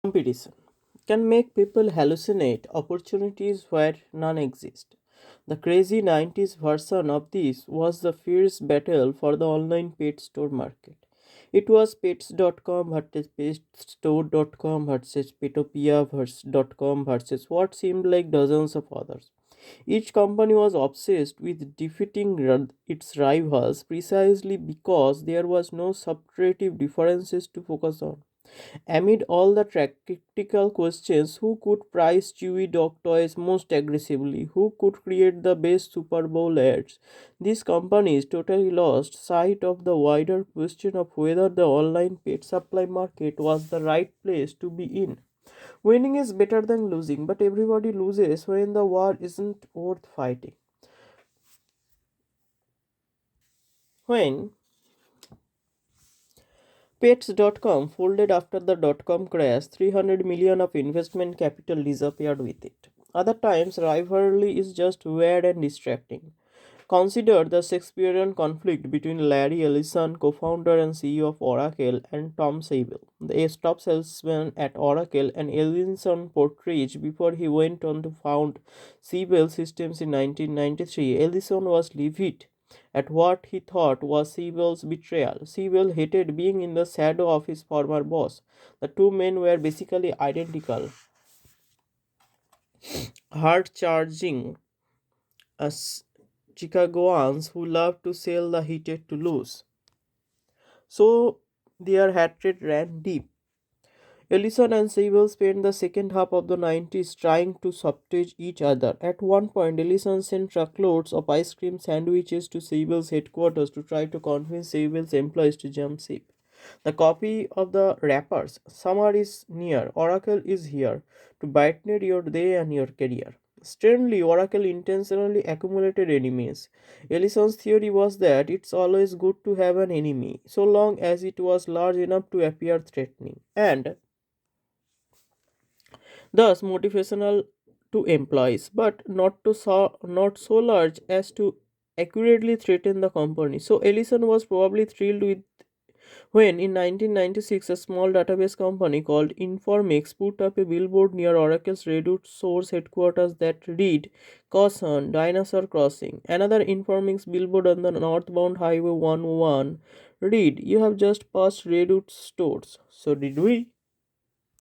Competition can make people hallucinate opportunities where none exist. The crazy 90s version of this was the fierce battle for the online pet store market. It was pets.com versus petstore.com versus petopia.com versus what seemed like dozens of others. Each company was obsessed with defeating its rivals precisely because there was no substantive differences to focus on. Amid all the tactical questions, who could price Chewy dog toys most aggressively? Who could create the best Super Bowl ads? These companies totally lost sight of the wider question of whether the online pet supply market was the right place to be in. Winning is better than losing, but everybody loses when the war isn't worth fighting. When Pets.com folded after the dot-com crash, 300 million of investment capital disappeared with it. Other times, rivalry is just weird and distracting. Consider the Shakespearean conflict between Larry Ellison, co-founder and CEO of Oracle, and Tom Sable, the top salesman at Oracle, and Ellison portrayed before he went on to found Siebel Systems in 1993. Ellison was livid at what he thought was Siebel's betrayal. Siebel hated being in the shadow of his former boss. The two men were basically identical, hard charging as Chicagoans who loved to sell the heated to lose. So their hatred ran deep. Ellison and Siebel spent the second half of the 90s trying to subtage each other. At one point, Ellison sent truckloads of ice cream sandwiches to Siebel's headquarters to try to convince Siebel's employees to jump ship. The copy of the wrappers, summer is near, Oracle is here, to brighten your day and your career. Strangely, Oracle intentionally accumulated enemies. Ellison's theory was that it's always good to have an enemy, so long as it was large enough to appear threatening, and thus motivational to employees, but not so large as to accurately threaten the company. So Ellison was probably thrilled with when in 1996 a small database company called Informix put up a billboard near Oracle's Redwood source headquarters that read Caution Dinosaur Crossing. Another Informix billboard on the northbound Highway 101 read You have just passed Redwood stores. So did we?